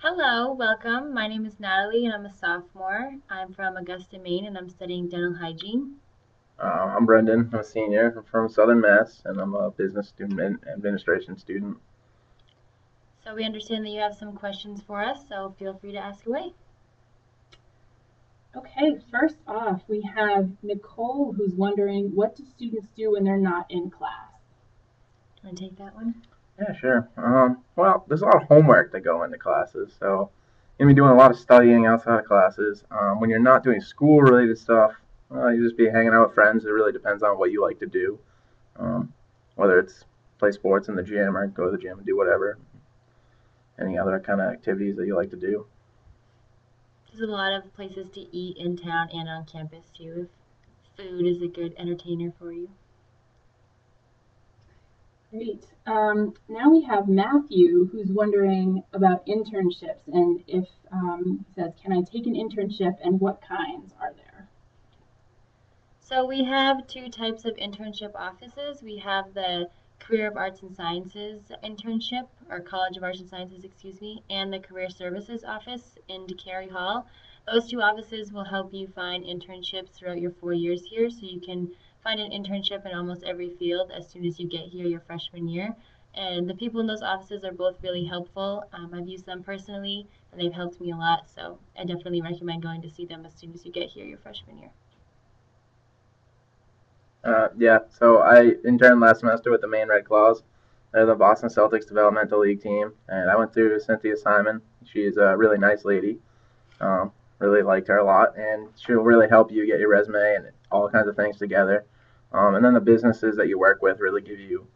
Hello, welcome. My name is Natalie and I'm a sophomore. I'm from Augusta, Maine, and I'm studying dental hygiene. I'm Brendan. I'm a senior. I'm from Southern Mass, and I'm a business student and administration student. So we understand that you have some questions for us, so feel free to ask away. Okay, first off, we have Nicole who's wondering, what do students do when they're not in class? Do you want to take that one? Yeah, sure. Well, there's a lot of homework that go into classes, so you're gonna be doing a lot of studying outside of classes. When you're not doing school-related stuff, you just be hanging out with friends. It really depends on what you like to do, um, whether it's play sports in the gym or go to the gym and do whatever. Any other kind of activities that you like to do. There's a lot of places to eat in town and on campus too, if food is a good entertainer for you. Great. Now we have Matthew who's wondering about internships and if he says, can I take an internship and what kinds are there? So we have two types of internship offices. We have the Career of Arts and Sciences internship, or College of Arts and Sciences, excuse me, and the Career Services office in DeCary Hall. Those two offices will help you find internships throughout your 4 years here, so you can find an internship in almost every field as soon as you get here your freshman year. And the people in those offices are both really helpful. I've used them personally, and they've helped me a lot, so I definitely recommend going to see them as soon as you get here your freshman year. Yeah, so I interned last semester with the Maine Red Claws. They're the Boston Celtics developmental league team, and I went through Cynthia Simon. She's a really nice lady. Really liked her a lot, and she'll really help you get your resume and all kinds of things together. And then the businesses that you work with really give you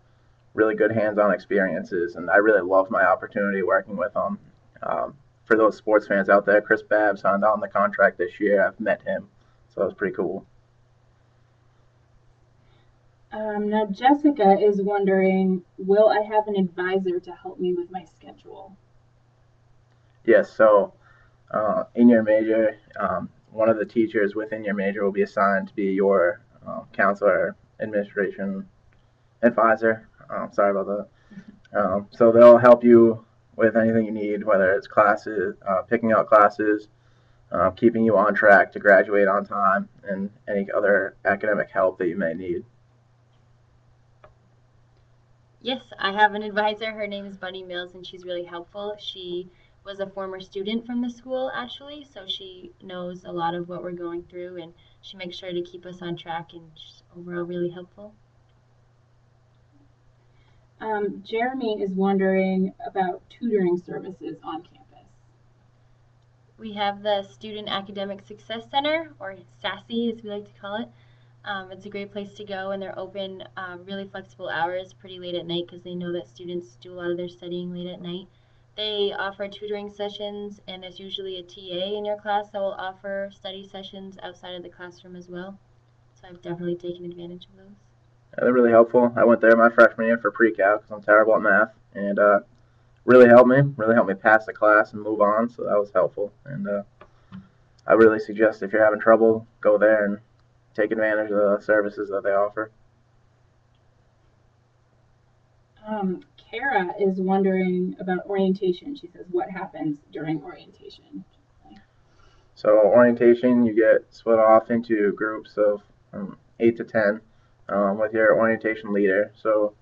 really good hands-on experiences, and I really love my opportunity working with them. For those sports fans out there, Chris Babb signed on the contract this year. I've met him, so it was pretty cool. Now Jessica is wondering, will I have an advisor to help me with my schedule? Yes, so in your major, one of the teachers within your major will be assigned to be your counselor, administration advisor. Sorry about that. So they'll help you with anything you need, whether it's classes, picking out classes, keeping you on track to graduate on time, and any other academic help that you may need. Yes, I have an advisor. Her name is Bunny Mills, and she's really helpful. She was a former student from the school, actually, so she knows a lot of what we're going through, and she makes sure to keep us on track, and she's overall really helpful. Jeremy is wondering about tutoring services on campus. We have the Student Academic Success Center, or SASE as we like to call it. It's a great place to go, and they're open really flexible hours, pretty late at night, because they know that students do a lot of their studying late at night. They offer tutoring sessions, and there's usually a TA in your class that will offer study sessions outside of the classroom as well. So I've definitely taken advantage of those. They're really helpful. I went there my freshman year for pre-cal because I'm terrible at math, and really helped me pass the class and move on. So that was helpful, and I really suggest if you're having trouble, go there and take advantage of the services that they offer. Kara is wondering about orientation. She says, what happens during orientation? So orientation, you get split off into groups of 8 to 10 with your orientation leader. So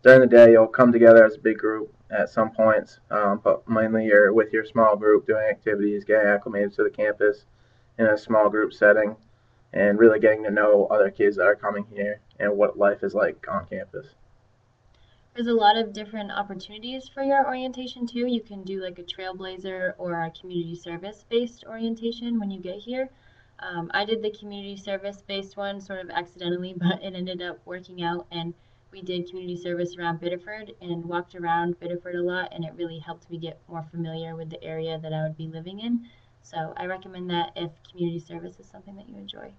during the day, you'll come together as a big group at some points, but mainly you're with your small group doing activities, getting acclimated to the campus in a small group setting, and really getting to know other kids that are coming here and what life is like on campus. There's a lot of different opportunities for your orientation too. You can do like a trailblazer or a community service based orientation when you get here. I did the community service based one sort of accidentally, but it ended up working out, and we did community service around Biddeford and walked around Biddeford a lot, and it really helped me get more familiar with the area that I would be living in. So I recommend that if community service is something that you enjoy.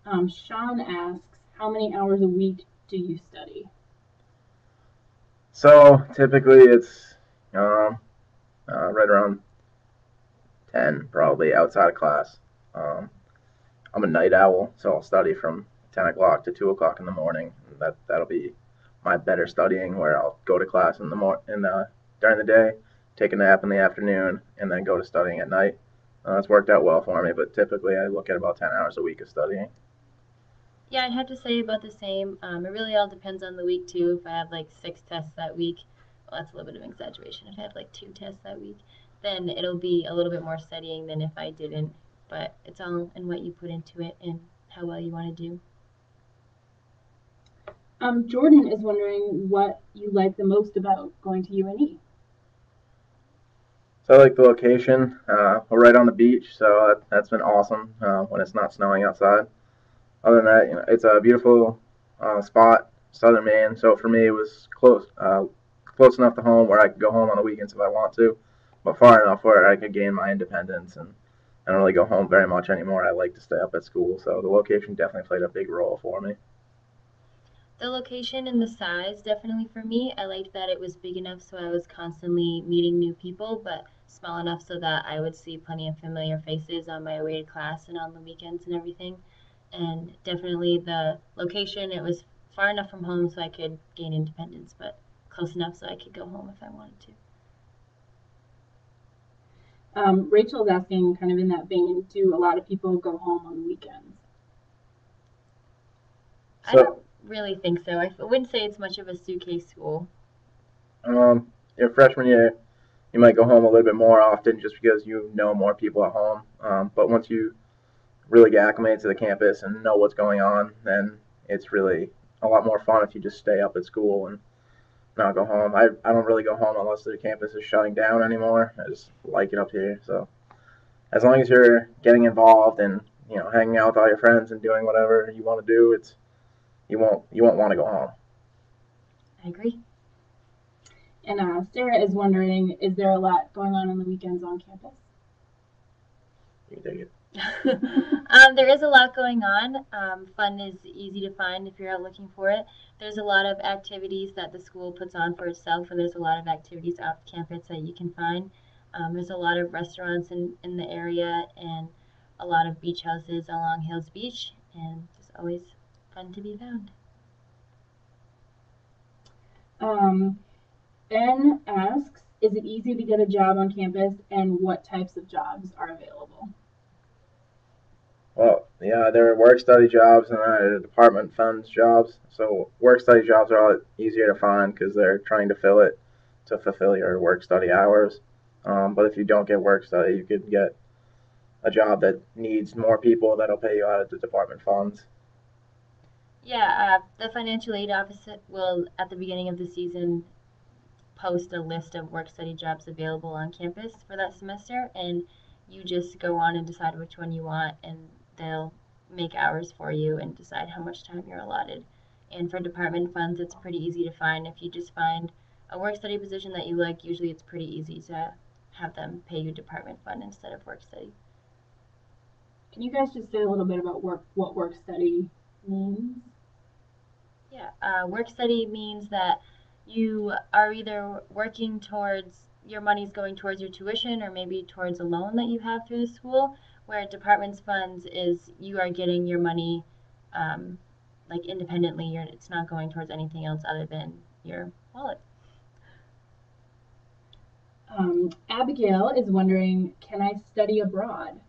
Sean asks, how many hours a week do you study? So typically it's right around 10, probably outside of class. I'm a night owl, so I'll study from 10 o'clock to 2 o'clock in the morning. That'll be my better studying, where I'll go to class in the during the day, take a nap in the afternoon, and then go to studying at night. It's worked out well for me, but typically I look at about 10 hours a week of studying. Yeah, I'd have to say about the same. It really all depends on the week too. If I have like 6 tests that week, well, that's a little bit of an exaggeration. If I have like 2 tests that week, then it'll be a little bit more studying than if I didn't. But it's all in what you put into it and how well you want to do. Jordan is wondering what you like the most about going to UNE. So I like the location. We're right on the beach, so that's been awesome when it's not snowing outside. Other than that, it's a beautiful spot, southern Maine. So for me, it was close enough to home where I could go home on the weekends if I want to, but far enough where I could gain my independence. And I don't really go home very much anymore. I like to stay up at school, so the location definitely played a big role for me. The location and the size, definitely for me. I liked that it was big enough so I was constantly meeting new people, but small enough so that I would see plenty of familiar faces on my way to class and on the weekends and everything. And definitely the location, it was far enough from home so I could gain independence, but close enough so I could go home if I wanted to. Rachel's asking, kind of in that vein, do a lot of people go home on the weekends? I don't really think so. I wouldn't say it's much of a suitcase school. Your freshman year, you might go home a little bit more often just because you know more people at home. But once you really get acclimated to the campus and know what's going on, then it's really a lot more fun if you just stay up at school and not go home. I don't really go home unless the campus is shutting down anymore. I just like it up here. So as long as you're getting involved and hanging out with all your friends and doing whatever you want to do, it's you won't want to go home. I agree. And Sarah is wondering, is there a lot going on the weekends on campus? You dig it. There is a lot going on. Fun is easy to find if you're out looking for it. There's a lot of activities that the school puts on for itself, and there's a lot of activities off campus that you can find. There's a lot of restaurants in the area and a lot of beach houses along Hills Beach, and it's always fun to be found. Ben asks, is it easy to get a job on campus, and what types of jobs are available? Well, yeah, there are work study jobs and there are department funds jobs. So work study jobs are a lot easier to find because they're trying to fill it to fulfill your work study hours. But if you don't get work study, you could get a job that needs more people that'll pay you out of the department funds. Yeah, the financial aid office will, at the beginning of the season, post a list of work study jobs available on campus for that semester, and you just go on and decide which one you want, and they'll make hours for you and decide how much time you're allotted. And for department funds, it's pretty easy to find. If you just find a work study position that you like, usually it's pretty easy to have them pay you department fund instead of work study. Can you guys just say a little bit about what work study means? Yeah, work study means that you are either working towards your money's going towards your tuition or maybe towards a loan that you have through the school, where department's funds is you are getting your money like independently. It's not going towards anything else other than your wallet. Abigail is wondering, can I study abroad?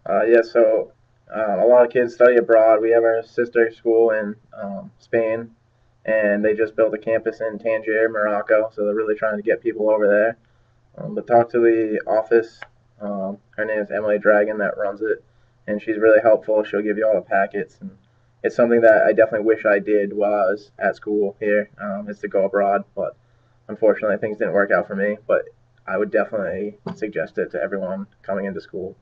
Yeah, so a lot of kids study abroad. We have our sister school in Spain, and they just built a campus in Tangier, Morocco. So they're really trying to get people over there. But talk to the office. Her name is Emily Dragon that runs it, and she's really helpful. She'll give you all the packets, and it's something that I definitely wish I did while I was at school here. Is to go abroad, but unfortunately things didn't work out for me. But I would definitely suggest it to everyone coming into school.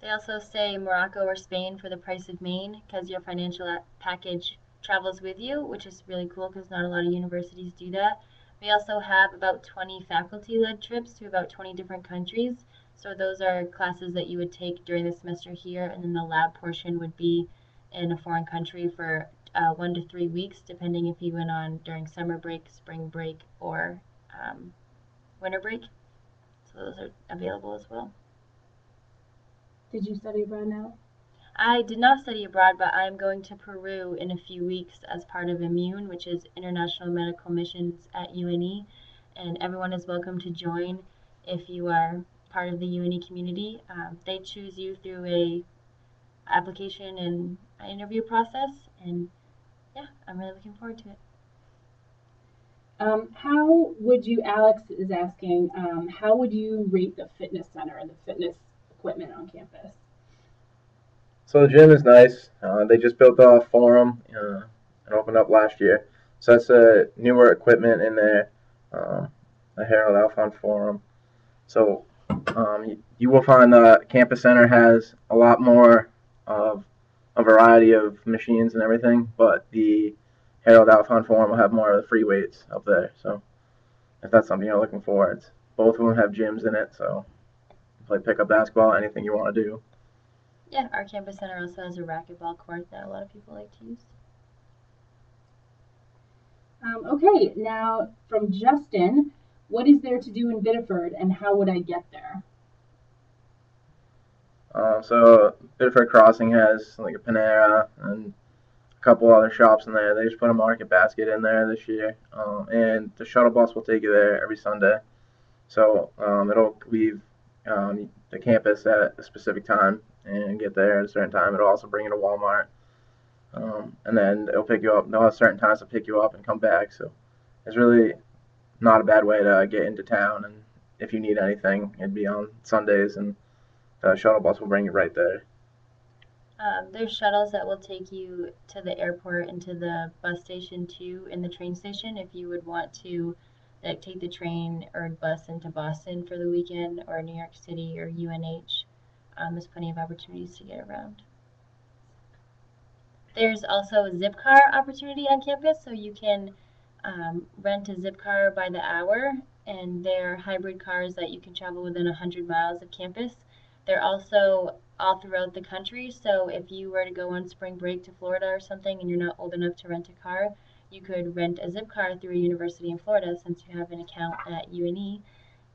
They also say Morocco or Spain for the price of Maine because your financial package travels with you, which is really cool because not a lot of universities do that. We also have about 20 faculty-led trips to about 20 different countries. So those are classes that you would take during the semester here, and then the lab portion would be in a foreign country for 1 to 3 weeks, depending if you went on during summer break, spring break, or winter break. So those are available as well. Did you study abroad now? I did not study abroad, but I'm going to Peru in a few weeks as part of Immune, which is International Medical Missions at UNE. and everyone is welcome to join if you are part of the UNE community. They choose you through a application and interview process, and yeah, I'm really looking forward to it. How would you, Alex is asking, how would you rate the fitness center and the fitness equipment on campus? So the gym is nice. They just built a forum and opened up last year. So that's newer equipment in there. Um, the Harold Alphon Forum. So you will find the campus center has a lot more of a variety of machines and everything, but the Harold Alphon Forum will have more of the free weights up there. So if that's something you're looking for, it's both of them have gyms in it. So play pickup basketball, anything you want to do. Yeah, our campus center also has a racquetball court that a lot of people like to use. Okay, now from Justin, what is there to do in Biddeford and how would I get there? So Biddeford Crossing has like a Panera and a couple other shops in there. They just put a market basket in there this year, and the shuttle bus will take you there every Sunday. So it'll leave the campus at a specific time and get there at a certain time. It'll also bring you to Walmart, and then it'll pick you up. They'll have certain times to pick you up and come back. So it's really not a bad way to get into town. And if you need anything, it'd be on Sundays, and the shuttle bus will bring you right there. There's shuttles that will take you to the airport and to the bus station too, in the train station if you would want to like take the train or bus into Boston for the weekend or New York City or UNH. There's plenty of opportunities to get around. There's also a zip car opportunity on campus, so you can rent a zip car by the hour, and they're hybrid cars that you can travel within 100 miles of campus. They're also all throughout the country, so if you were to go on spring break to Florida or something and you're not old enough to rent a car, you could rent a zip car through a university in Florida since you have an account at UNE.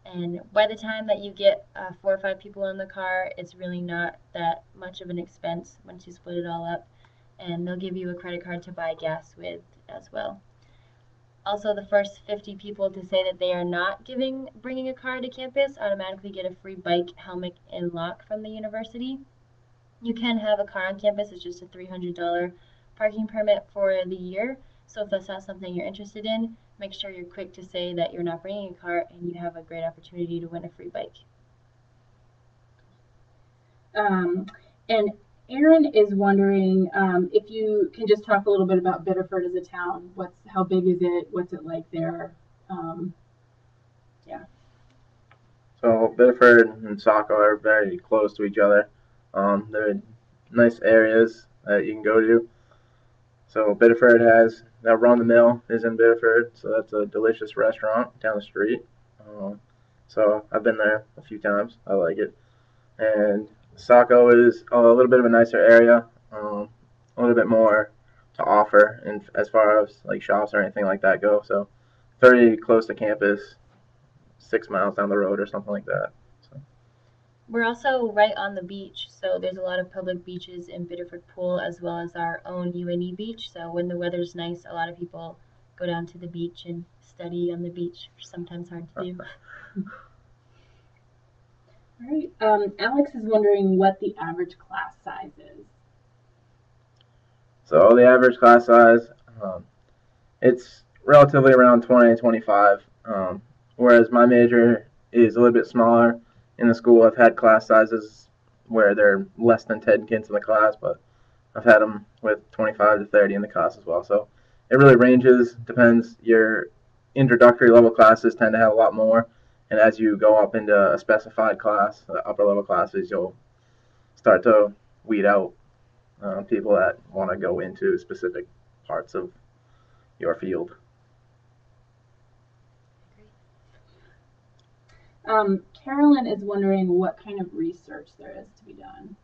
And by the time that you get 4 or 5 people in the car, it's really not that much of an expense once you split it all up. And they'll give you a credit card to buy gas with as well. Also, the first 50 people to say that they are not bringing a car to campus automatically get a free bike, helmet, and lock from the university. You can have a car on campus. It's just a $300 parking permit for the year. So if that's not something you're interested in, make sure you're quick to say that you're not bringing a car, and you have a great opportunity to win a free bike. And Aaron is wondering if you can just talk a little bit about Biddeford as a town. How big is it? What's it like there? Yeah. So Biddeford and Saco are very close to each other. They're nice areas that you can go to. So Biddeford has now Run the Mill is in Biddeford, so that's a delicious restaurant down the street. So I've been there a few times. I like it. And Saco is a little bit of a nicer area, a little bit more to offer, and as far as like shops or anything like that go. So very close to campus, 6 miles down the road or something like that. So. We're also right on the beach, so there's a lot of public beaches in Biddeford Pool as well as our own UNE beach. So when the weather's nice, a lot of people go down to the beach and study on the beach, which is sometimes hard to do. All right. Alex is wondering what the average class size is. So the average class size, it's relatively around 20 to 25, whereas my major is a little bit smaller. In the school, I've had class sizes where there are less than 10 kids in the class, but I've had them with 25 to 30 in the class as well. So it really ranges, depends. Your introductory level classes tend to have a lot more, and as you go up into a specified class, the upper level classes, you'll start to weed out people that want to go into specific parts of your field. Carolyn is wondering what kind of research there is to be done.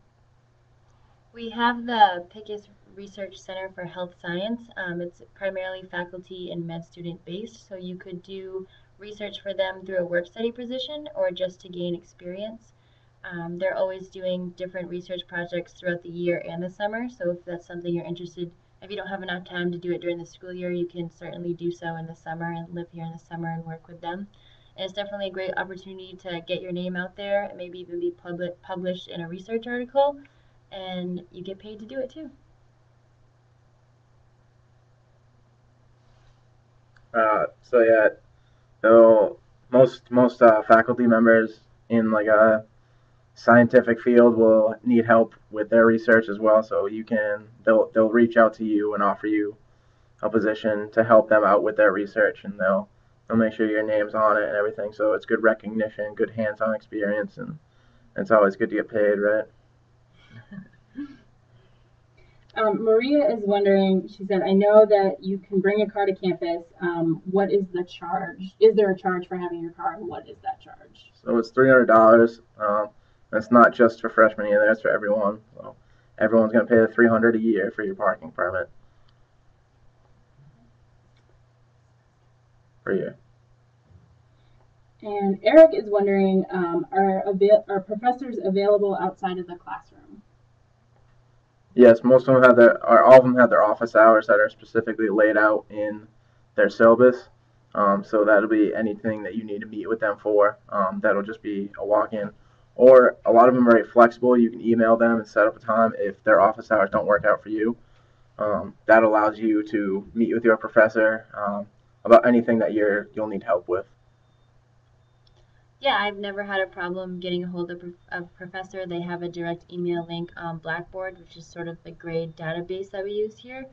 We have the Pickus Research Center for Health Science. It's primarily faculty and med student based, so you could do research for them through a work study position or just to gain experience. They're always doing different research projects throughout the year and the summer, so if that's something you're interested If you don't have enough time to do it during the school year, you can certainly do so in the summer and live here in the summer and work with them. And it's definitely a great opportunity to get your name out there and maybe even be published in a research article, and you get paid to do it too. So yeah, so most faculty members in like a scientific field will need help with their research as well. So they'll reach out to you and offer you a position to help them out with their research, and they'll make sure your name's on it and everything. So it's good recognition, good hands-on experience, and it's always good to get paid, right? Maria is wondering, she said, I know that you can bring a car to campus. What is the charge? Is there a charge for having your car, and what is that charge? So it's $300. That's not just for freshmen year, that's for everyone. So everyone's going to pay the $300 a year for your parking permit per year. And Eric is wondering, are professors available outside of the classroom? Yes, most of them have all of them have their office hours that are specifically laid out in their syllabus. So that'll be anything that you need to meet with them for. That'll just be a walk-in. Or a lot of them are very flexible. You can email them and set up a time if their office hours don't work out for you. That allows you to meet with your professor about anything that you'll need help with. Yeah, I've never had a problem getting a hold of a professor. They have a direct email link on Blackboard, which is sort of the grade database that we use here.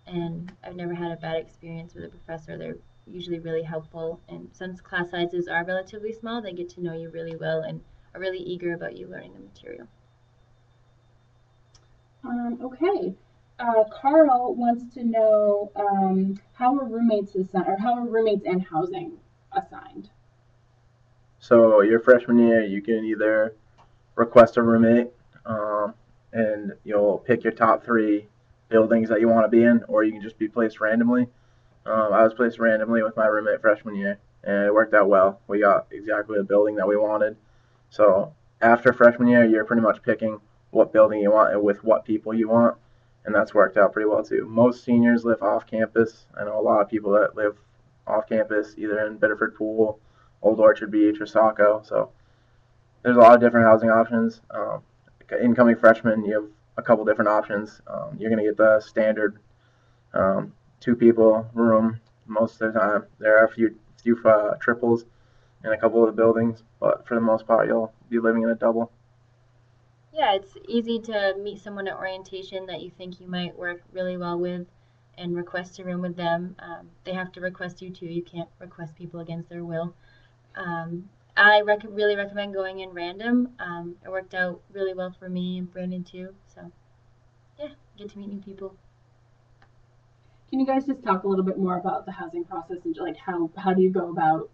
And I've never had a bad experience with a professor. They're usually really helpful. And since class sizes are relatively small, they get to know you really well and are really eager about you learning the material. Okay. Carl wants to know how are roommates assigned, or how are roommates and housing assigned? So your freshman year, you can either request a roommate, and you'll pick your top 3 buildings that you want to be in, or you can just be placed randomly. I was placed randomly with my roommate freshman year, and it worked out well. We got exactly the building that we wanted. So after freshman year, you're pretty much picking what building you want and with what people you want, and that's worked out pretty well too. Most seniors live off campus. I know a lot of people that live off campus, either in Biddeford Pool, Old Orchard Beach, or Saco. So there's a lot of different housing options. Incoming freshmen, you have a couple different options. You're going to get the standard 2-people room most of the time. There are a few triples in a couple of the buildings, but for the most part, you'll be living in a double. Yeah, it's easy to meet someone at orientation that you think you might work really well with and request a room with them. They have to request you too. You can't request people against their will. I really recommend going in random. It worked out really well for me and Brandon too. So, yeah, get to meet new people. Can you guys just talk a little bit more about the housing process and like how do you go about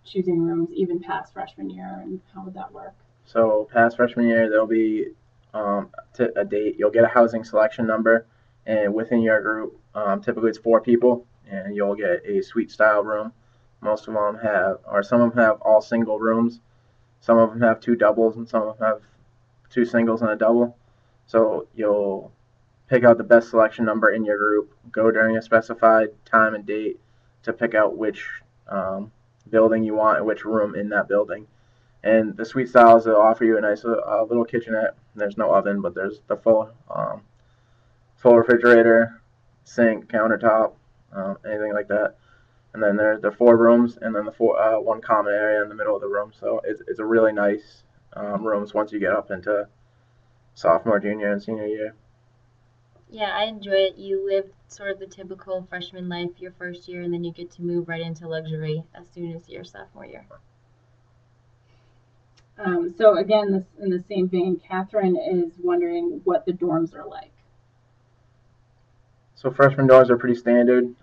choosing rooms even past freshman year, and how would that work? So past freshman year, there'll be a date. You'll get a housing selection number, and within your group, typically it's 4 people, and you'll get a suite style room. Most of them have, or some of them have all single rooms. Some of them have 2 doubles, and some of them have 2 singles and a double. So you'll pick out the best selection number in your group, go during a specified time and date to pick out which building you want and which room in that building. And the suite styles, they'll offer you a nice little kitchenette. There's no oven, but there's the full refrigerator, sink, countertop, anything like that. And then there's the 4 rooms, and then the 1 common area in the middle of the room. So it's a really nice rooms once you get up into sophomore, junior, and senior year. Yeah, I enjoy it. You live sort of the typical freshman life your first year, and then you get to move right into luxury as soon as your sophomore year. So again, this in the same vein, Catherine is wondering what the dorms are like. So freshman dorms are pretty standard.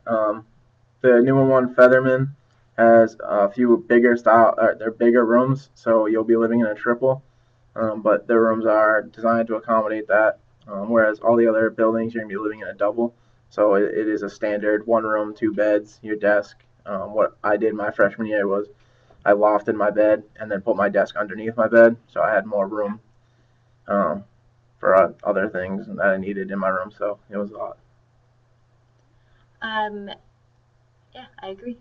The newer one, Featherman, has a few they're bigger rooms, so you'll be living in a triple, but their rooms are designed to accommodate that, whereas all the other buildings, you're going to be living in a double. So it is a standard 1 room, 2 beds, your desk. What I did my freshman year was I lofted my bed and then put my desk underneath my bed, so I had more room for other things that I needed in my room, so it was a lot. Um, yeah, I agree.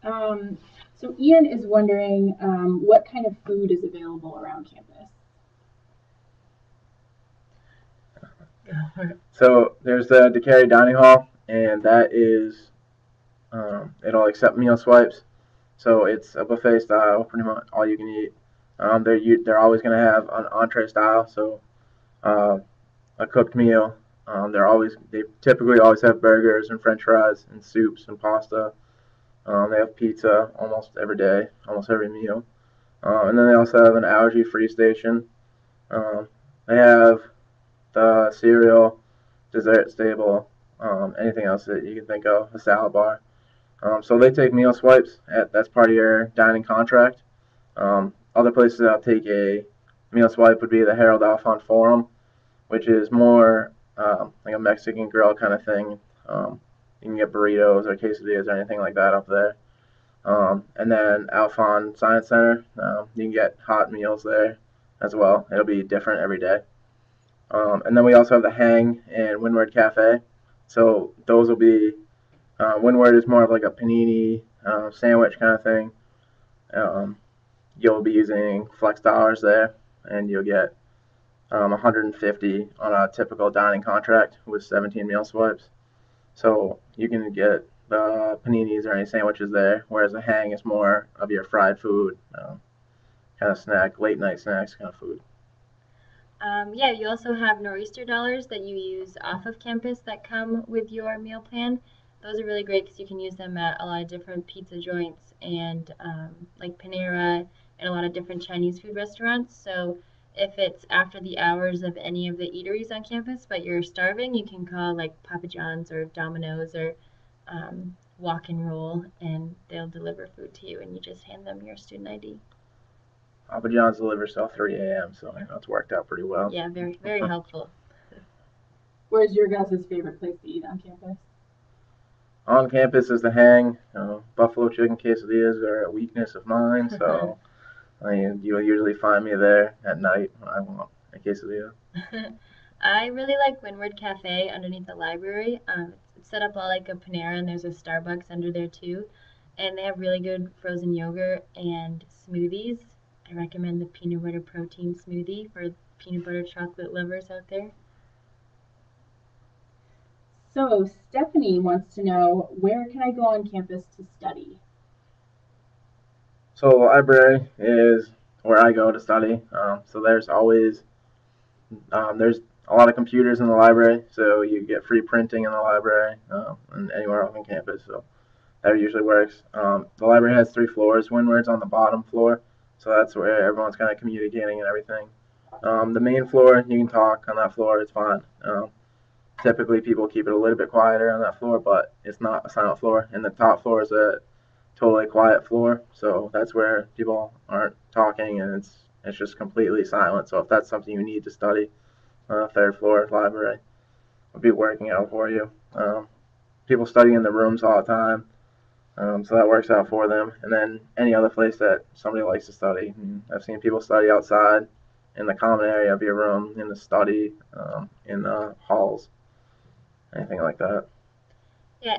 All right. So Ian is wondering what kind of food is available around campus. So there's the DeCary Dining Hall, and that is it'll accept meal swipes. So it's a buffet style, pretty much all you can eat. They're always gonna have an entree style, so uh, a cooked meal. They typically always have burgers and French fries and soups and pasta. They have pizza almost every day, almost every meal. And then they also have an allergy-free station. Um, they have the cereal, dessert stable, anything else that you can think of, a salad bar. So they take meal swipes. That's part of your dining contract. Other places that'll take a meal swipe would be the Harold Alfond Forum, which is more like a Mexican grill kind of thing. You can get burritos or quesadillas or anything like that up there. And then Alfond Science Center, you can get hot meals there as well. It'll be different every day. And then we also have the Hang and Windward Cafe. So those will be Windward is more of like a panini sandwich kind of thing. Um, you'll be using flex dollars there, and you'll get 150 on a typical dining contract with 17 meal swipes. So you can get the paninis or any sandwiches there, whereas the Hang is more of your fried food, kind of snack, late night snacks kind of food. Yeah, you also have Nor'easter dollars that you use off of campus that come with your meal plan. Those are really great because you can use them at a lot of different pizza joints and like Panera and a lot of different Chinese food restaurants. So if it's after the hours of any of the eateries on campus, but you're starving, you can call like Papa John's or Domino's or Walk and Roll, and they'll deliver food to you, and you just hand them your student ID. Papa John's delivers till 3 a.m., so I know it's worked out pretty well. Yeah, very, very helpful. Where's your guys' favorite place to eat on campus? On campus is the Hang. Buffalo chicken quesadillas are a weakness of mine, so you'll usually find me there at night when I want a quesadilla. I really like Windward Cafe underneath the library. It's set up all like a Panera, and there's a Starbucks under there too. And they have really good frozen yogurt and smoothies. I recommend the peanut butter protein smoothie for peanut butter chocolate lovers out there. So Stephanie wants to know where can I go on campus to study? So the library is where I go to study. So there's a lot of computers in the library, so you get free printing in the library and anywhere else on campus. So that usually works. The library has 3 floors. Windward's on the bottom floor, so that's where everyone's kind of communicating and everything. The main floor, you can talk on that floor. It's fine. Typically, people keep it a little bit quieter on that floor, but it's not a silent floor. And the top floor is a totally quiet floor, so that's where people aren't talking and it's just completely silent. So if that's something you need to study, third floor library will be working out for you. People study in the rooms all the time, so that works out for them. And then any other place that somebody likes to study, I've seen people study outside in the common area of your room, in the study, in the halls, anything like that. Yeah,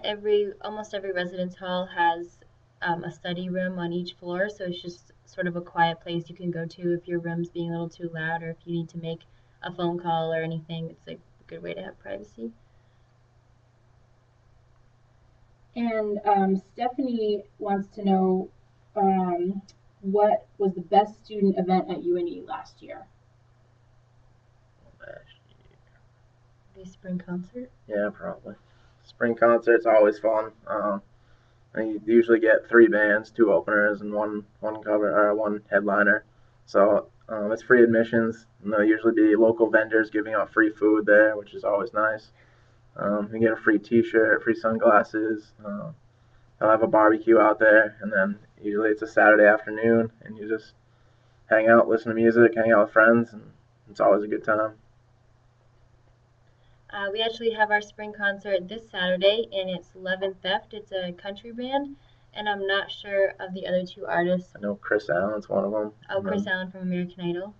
almost every residence hall has a study room on each floor, so it's just sort of a quiet place you can go to if your room's being a little too loud or if you need to make a phone call or anything. It's like a good way to have privacy. And Stephanie wants to know what was the best student event at UNE last year? The spring concert. Yeah, probably. Spring concert's always fun. You usually get 3 bands, 2 openers, and one cover or one headliner. So it's free admissions, and there'll usually be local vendors giving out free food there, which is always nice. You get a free T-shirt, free sunglasses. They'll have a barbecue out there, and then usually it's a Saturday afternoon, and you just hang out, listen to music, hang out with friends, and it's always a good time. We actually have our spring concert this Saturday, and it's Love and Theft. It's a country band, and I'm not sure of the other two artists. I know Chris Allen's one of them. Oh, Chris Allen from American Idol.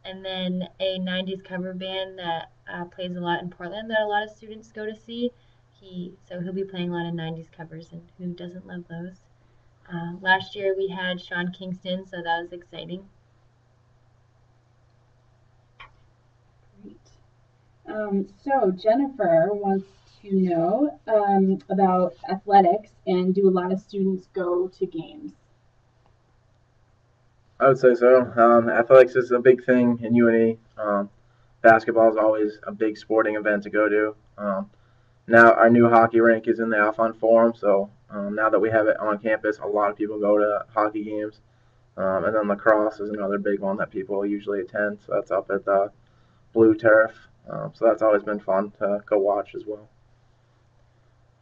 and then a 90s cover band that plays a lot in Portland that a lot of students go to see. He'll be playing a lot of 90s covers, and who doesn't love those? Last year we had Sean Kingston, so that was exciting. Great. So Jennifer wants to know about athletics, and do a lot of students go to games? I would say so. Athletics is a big thing in UNE. Basketball is always a big sporting event to go to. Now our new hockey rink is in the Alphon Forum, so now that we have it on campus, a lot of people go to hockey games. And then lacrosse is another big one that people usually attend. So that's up at the Blue Turf. So that's always been fun to go watch as well.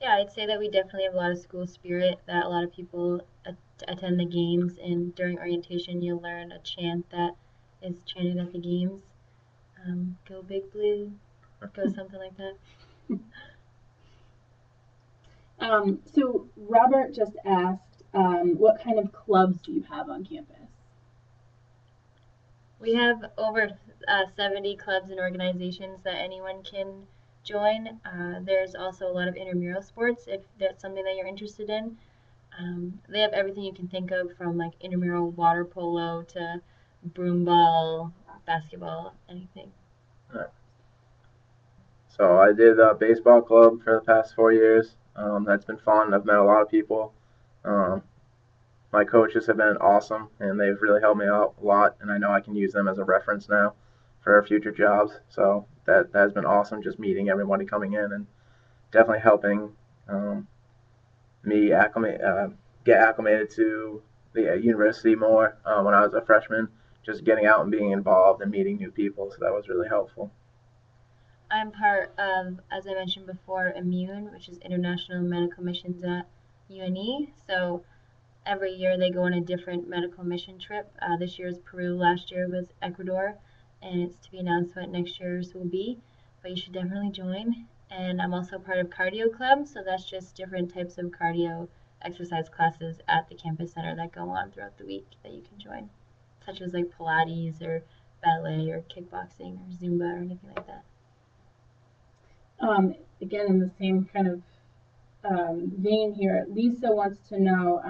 Yeah, I'd say that we definitely have a lot of school spirit, that a lot of people attend the games, and during orientation you'll learn a chant that is chanted at the games. Go Big Blue, go something like that. So Robert just asked, what kind of clubs do you have on campus? We have over 70 clubs and organizations that anyone can join. There's also a lot of intramural sports if that's something that you're interested in. They have everything you can think of, from like intramural water polo to broomball, basketball, anything. So I did a baseball club for the past 4 years. That's been fun. I've met a lot of people. Um, my coaches have been awesome, and they've really helped me out a lot. And I know I can use them as a reference now for future jobs. So that has been awesome. Just meeting everybody coming in and definitely helping me get acclimated to the university more when I was a freshman. Just getting out and being involved and meeting new people. So that was really helpful. I'm part of, as I mentioned before, Immune, which is International Medical Missions at UNE. So every year they go on a different medical mission trip. This year is Peru, last year was Ecuador, and it's to be announced what next year's will be. But you should definitely join. And I'm also part of Cardio Club, so that's just different types of cardio exercise classes at the campus center that go on throughout the week that you can join, such as like Pilates or ballet or kickboxing or Zumba or anything like that. Again, in the same kind of vein here, Lisa wants to know,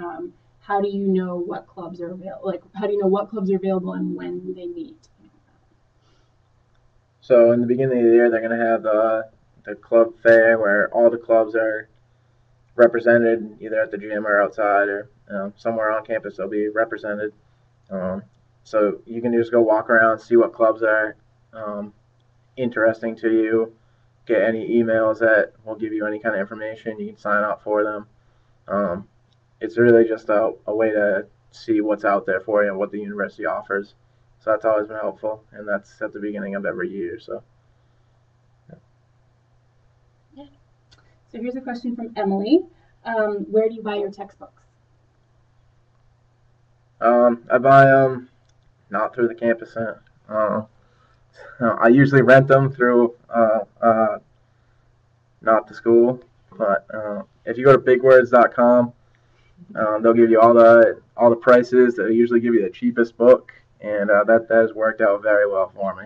how do you know what clubs are available? Like, how do you know what clubs are available and when they meet? So in the beginning of the year, they're going to have the club fair where all the clubs are represented either at the gym or outside or somewhere on campus. They'll be represented. So you can just go walk around, see what clubs are interesting to you, get any emails that will give you any kind of information. You can sign up for them. It's really just a way to see what's out there for you and what the university offers. So that's always been helpful, and that's at the beginning of every year. So. Yeah. So here's a question from Emily. Where do you buy your textbooks? I buy them not through the campus center. I usually rent them through not the school, but if you go to bigwords.com, they'll give you all the prices. They'll usually give you the cheapest book, and that has worked out very well for me.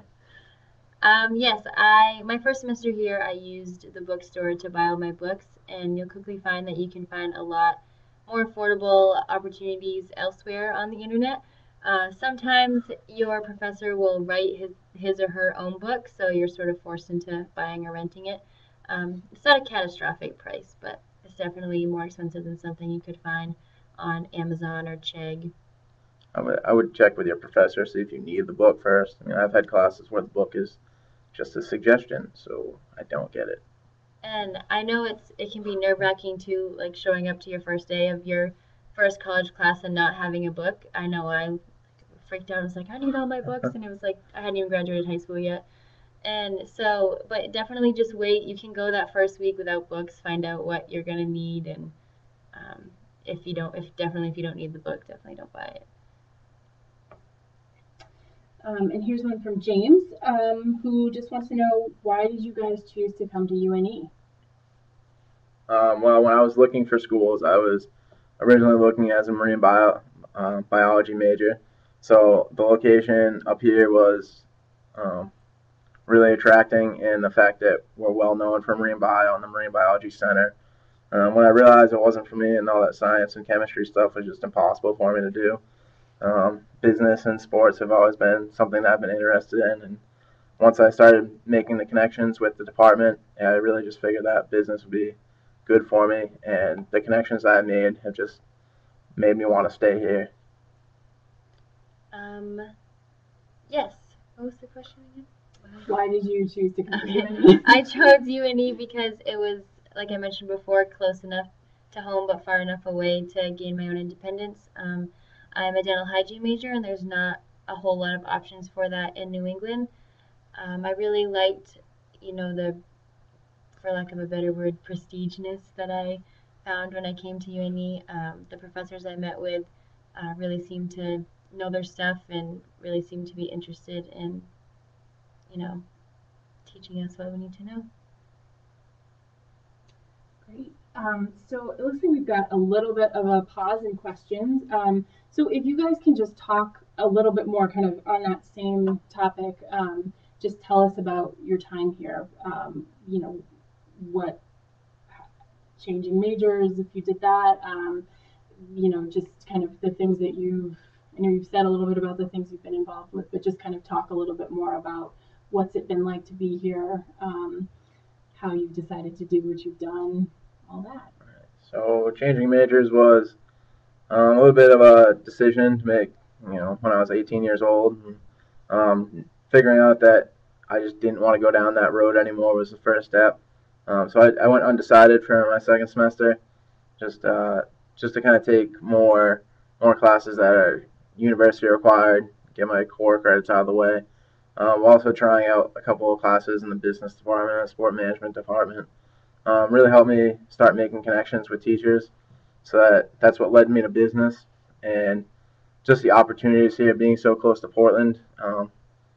Yes, my first semester here, I used the bookstore to buy all my books, and you'll quickly find that you can find a lot more affordable opportunities elsewhere on the internet. Sometimes your professor will write his or her own book, so you're sort of forced into buying or renting it. It's not a catastrophic price, but it's definitely more expensive than something you could find on Amazon or Chegg. I would check with your professor, see if you need the book first. I mean, I've had classes where the book is just a suggestion, so I don't get it. And I know it can be nerve-wracking too, like showing up to your first day of your first college class and not having a book. I know I freaked out. I was like, I need all my books, and it was like I hadn't even graduated high school yet. And so, but definitely just wait. You can go that first week without books, find out what you're gonna need, and if you don't need the book, definitely don't buy it. And here's one from James, who just wants to know, why did you guys choose to come to UNE? Well, when I was looking for schools, I was originally looking as a marine biology major. So the location up here was um, really attracting, and the fact that we're well known for marine bio and the Marine Biology Center. When I realized it wasn't for me and all that science and chemistry stuff was just impossible for me to do, business and sports have always been something that I've been interested in. And once I started making the connections with the department, I really just figured that business would be good for me. And the connections I made have just made me want to stay here. Um, yes. What was the question again? Why did you choose to come to Okay. UNE? I chose UNE because it was, like I mentioned before, close enough to home but far enough away to gain my own independence. I'm a dental hygiene major, and there's not a whole lot of options for that in New England. I really liked, the, for lack of a better word, prestigeness that I found when I came to UNE. The professors I met with really seemed to know their stuff and really seemed to be interested in, you know, teaching us what we need to know. Great. So it looks like we've got a little bit of a pause in questions. So if you guys can just talk a little bit more kind of on that same topic, just tell us about your time here. What changing majors, if you did that, just kind of the things that I know you've said a little bit about the things you've been involved with, but just kind of talk a little bit more about what's it been like to be here, how you've decided to do what you've done, all that. So changing majors was a little bit of a decision to make, when I was 18 years old. Figuring out that I just didn't want to go down that road anymore was the first step. So I went undecided for my second semester, just just to kind of take more classes that are university required, get my core credits out of the way. Also trying out a couple of classes in the business department and sport management department. Really helped me start making connections with teachers. So that's what led me to business, and just the opportunities here being so close to Portland.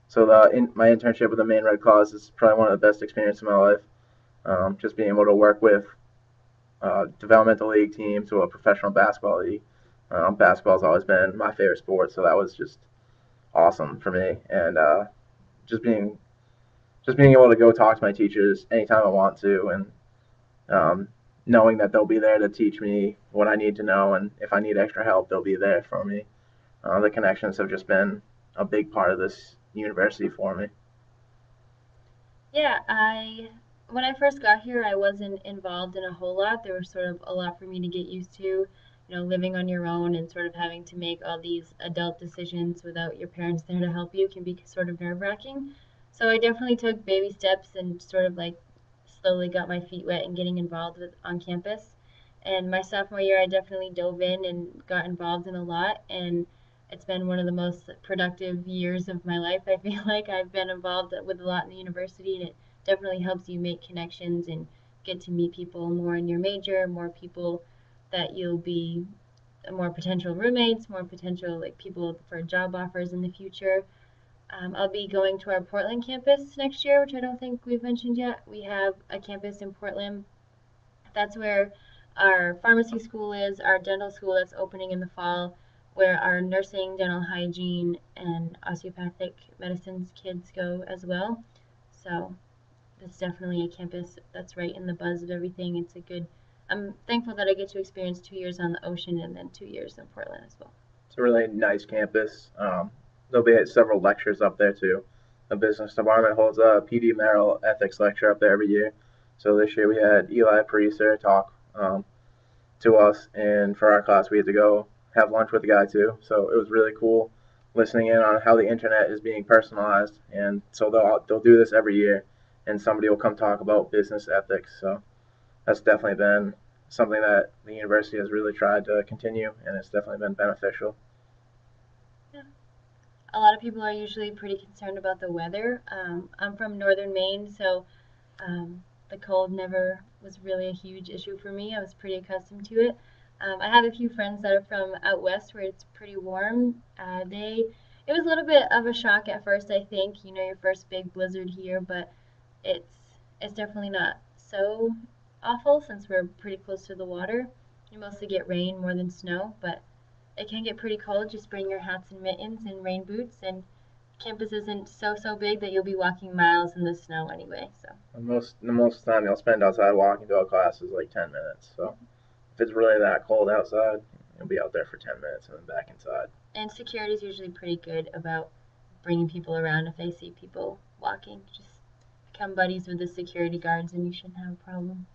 So my internship with the Maine Red Claws is probably one of the best experiences of my life. Just being able to work with developmental league team to a professional basketball league. Basketball's always been my favorite sport, so that was just awesome for me. And just being just being able to go talk to my teachers anytime I want to, and um, knowing that they'll be there to teach me what I need to know, and if I need extra help, they'll be there for me. The connections have just been a big part of this university for me. Yeah, when I first got here, I wasn't involved in a whole lot. There was sort of a lot for me to get used to, living on your own and sort of having to make all these adult decisions without your parents there to help you can be sort of nerve-wracking. So I definitely took baby steps and sort of like slowly got my feet wet and getting involved on campus. And my sophomore year, I definitely dove in and got involved in a lot, and it's been one of the most productive years of my life. I feel like I've been involved with a lot in the university, and it definitely helps you make connections and get to meet people more in your major, more people that you'll be more potential roommates, more potential like people for job offers in the future. I'll be going to our Portland campus next year, which I don't think we've mentioned yet. We have a campus in Portland. That's where our pharmacy school is, our dental school that's opening in the fall, where our nursing, dental hygiene, and osteopathic medicines kids go as well. So it's definitely a campus that's right in the buzz of everything. I'm thankful that I get to experience 2 years on the ocean and then 2 years in Portland as well. It's a really nice campus. There'll be several lectures up there too. The business department holds a PD Merrill ethics lecture up there every year. So this year we had Eli Pariser talk to us, and for our class we had to go have lunch with the guy too. So it was really cool listening in on how the internet is being personalized, and so they'll do this every year, and somebody will come talk about business ethics. So that's definitely been something that the university has really tried to continue, and it's definitely been beneficial. Yeah. A lot of people are usually pretty concerned about the weather. I'm from northern Maine, so the cold never was really a huge issue for me. I was pretty accustomed to it. I have a few friends that are from out west where it's pretty warm. It was a little bit of a shock at first, I think, your first big blizzard here, but it's it's definitely not so awful since we're pretty close to the water. You mostly get rain more than snow, but it can get pretty cold. Just bring your hats and mittens and rain boots, and campus isn't so big that you'll be walking miles in the snow anyway. So The most time you'll spend outside walking to a class is like 10 minutes. So if it's really that cold outside, you'll be out there for 10 minutes and then back inside. and security is usually pretty good about bringing people around if they see people walking. Just become buddies with the security guards and you shouldn't have a problem.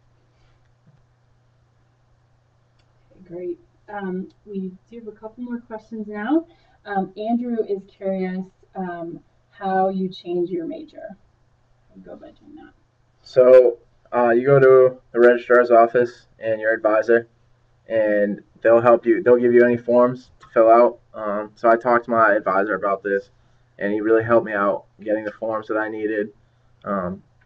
Great. We do have a couple more questions now. Andrew is curious how you change your major. How you go about doing that. So you go to the registrar's office and your advisor, and they'll help you. They'll give you any forms to fill out. So I talked to my advisor about this, and he really helped me out getting the forms that I needed,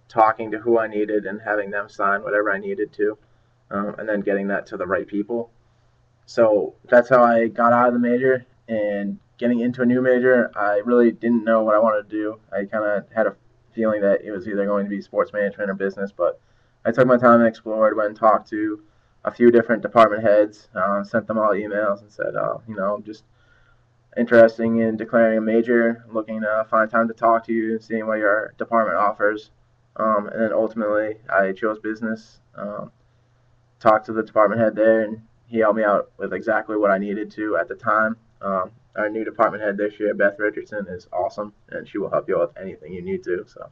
talking to who I needed, and having them sign whatever I needed to, and then getting that to the right people. So that's how I got out of the major. And getting into a new major, I really didn't know what I wanted to do. I kind of had a feeling that it was either going to be sports management or business, but I took my time and explored, went and talked to a few different department heads, sent them all emails and said, I'm just interested in declaring a major, looking to find time to talk to you, seeing what your department offers. And then ultimately, I chose business, talked to the department head there, and he helped me out with exactly what I needed to at the time. Our new department head this year, Beth Richardson, is awesome, and she will help you out with anything you need to. So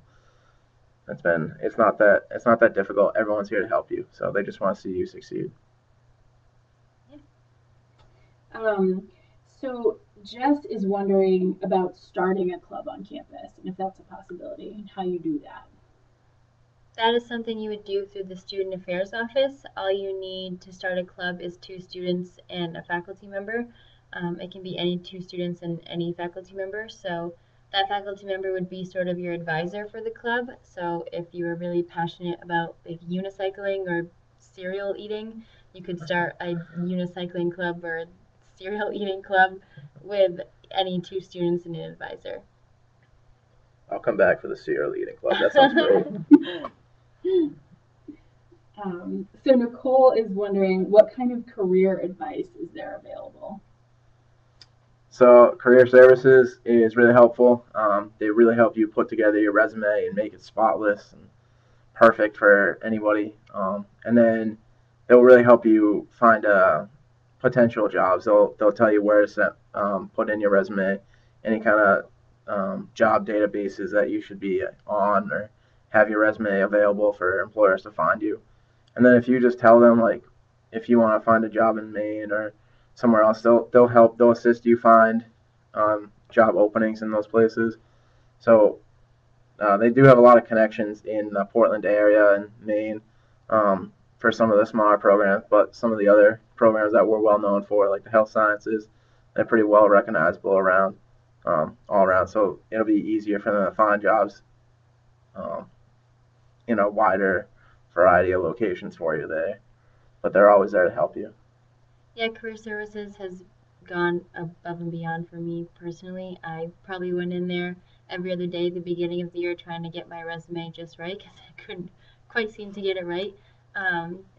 it's not that difficult. Everyone's here to help you, so they just want to see you succeed. So Jess is wondering about starting a club on campus and if that's a possibility and how you do that. That is something you would do through the Student Affairs Office. All you need to start a club is 2 students and a faculty member. It can be any 2 students and any faculty member. So that faculty member would be sort of your advisor for the club. So if you were really passionate about like unicycling or cereal eating, you could start a unicycling club or cereal eating club with any 2 students and an advisor. I'll come back for the cereal eating club. That sounds great. So Nicole is wondering what kind of career advice is there available? So career services is really helpful. They really help you put together your resume and make it spotless and perfect for anybody. And then they'll really help you find potential jobs. They'll tell you where to put in your resume, any kind of job databases that you should be on, or have your resume available for employers to find you. And then if you just tell them, like, if you want to find a job in Maine or somewhere else, they'll assist you find job openings in those places. So they do have a lot of connections in the Portland area and Maine for some of the smaller programs, but some of the other programs that we're well known for, like the health sciences, they're pretty well recognizable around all around. So it'll be easier for them to find jobs in a wider variety of locations for you there. But they're always there to help you. Yeah, career services has gone above and beyond for me personally. I probably went in there every other day at the beginning of the year trying to get my resume just right because I couldn't quite seem to get it right.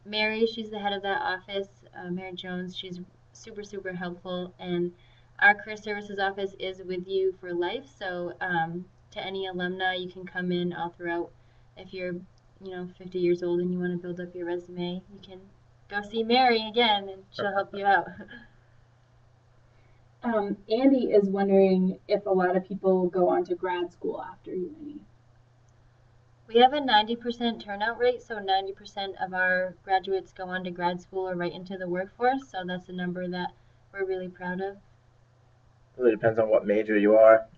Mary, she's the head of that office, Mary Jones, she's super helpful, and our career services office is with you for life. So to any alumni, you can come in all throughout. If you're 50 years old and you want to build up your resume, you can go see Mary again and she'll help you out. Andy is wondering if a lot of people go on to grad school after uni. We have a 90% turnout rate, so 90% of our graduates go on to grad school or right into the workforce, so that's a number that we're really proud of. It really depends on what major you are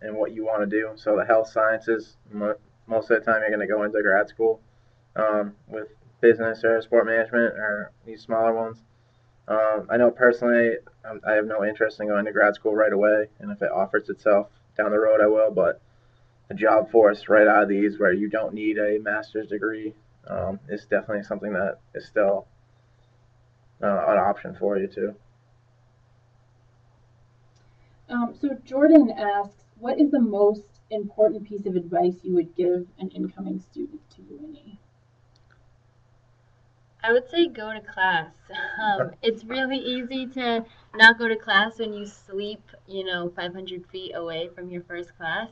and what you want to do. So the health sciences, most of the time you're going to go into grad school with business or sport management or these smaller ones. I know personally I have no interest in going to grad school right away, and if it offers itself down the road I will, but the job force right out of these where you don't need a master's degree is definitely something that is still an option for you too. So Jordan asks, what is the most important piece of advice you would give an incoming student to uni? I would say go to class. It's really easy to not go to class when you sleep, 500 feet away from your first class.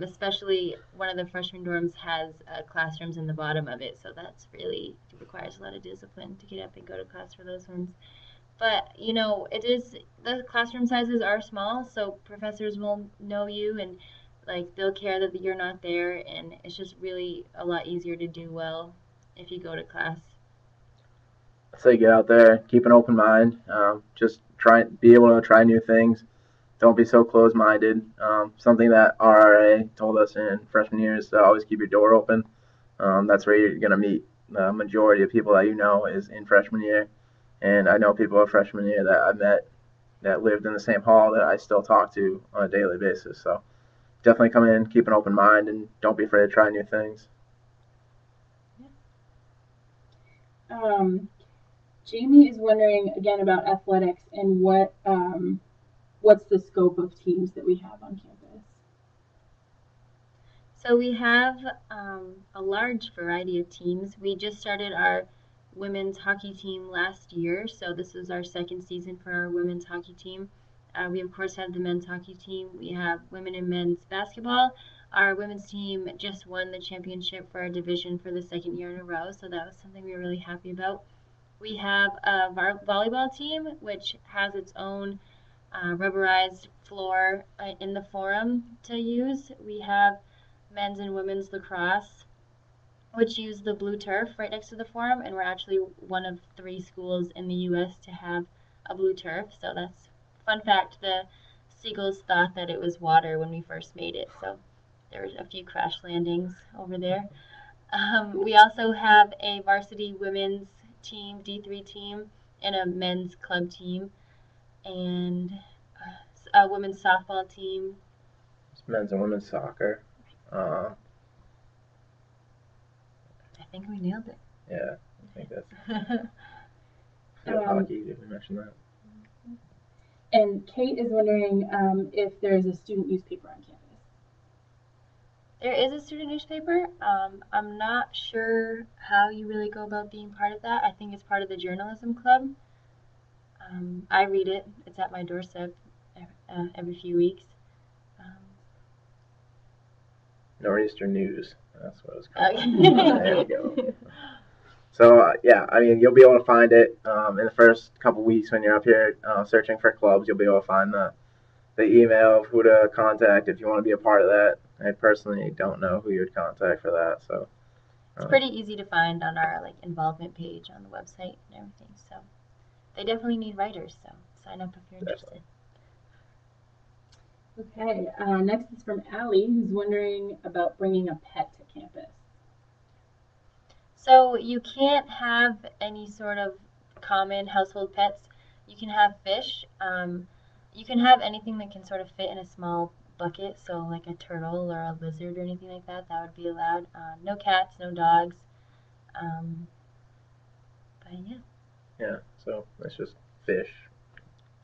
Especially one of the freshman dorms has classrooms in the bottom of it, so that's really requires a lot of discipline to get up and go to class for those ones. But it is the classroom sizes are small, so professors will know you and like they'll care that you're not there, and it's just really a lot easier to do well if you go to class. So get out there, keep an open mind, just be able to try new things. Don't be so closed-minded. Something that RRA told us in freshman year is to always keep your door open. That's where you're gonna meet the majority of people that you know is in freshman year. And I know people of freshman year that I met that lived in the same hall that I still talk to on a daily basis. So definitely come in, keep an open mind, and don't be afraid to try new things. Jamie is wondering again about athletics and what's the scope of teams that we have on campus. So we have a large variety of teams. We just started our women's hockey team last year, so this is our second season for our women's hockey team. We of course have the men's hockey team. We have women and men's basketball. Our women's team just won the championship for our division for the second year in a row, so that was something we were really happy about. We have a volleyball team, which has its own rubberized floor in the forum to use. We have men's and women's lacrosse, which use the blue turf right next to the forum, and we're actually one of 3 schools in the U.S. to have a blue turf. So that's fun fact. The seagulls thought that it was water when we first made it, so there were a few crash landings over there. We also have a varsity women's team, D3 team, and a men's club team, and a women's softball team. It's men's and women's soccer. I think we nailed it. Yeah, I think that's hockey. Did we mention that? And Kate is wondering if there's a student newspaper on campus. There is a student newspaper. I'm not sure how you really go about being part of that. I think it's part of the journalism club. I read it. It's at my doorstep every few weeks. Nor'easter News. That's what it's called. There we go. So yeah, I mean you'll be able to find it in the first couple weeks when you're up here searching for clubs. You'll be able to find the email of who to contact if you want to be a part of that. I personally don't know who you would contact for that, so it's pretty easy to find on our like involvement page on the website and everything. So they definitely need writers, so sign up if you're interested. Okay, next is from Allie, who's wondering about bringing a pet to campus. So you can't have any sort of common household pets. You can have fish. You can have anything that can sort of fit in a small bucket, so like a turtle or a lizard or anything like that, that would be allowed. No cats, no dogs. But yeah. Yeah, so it's just fish,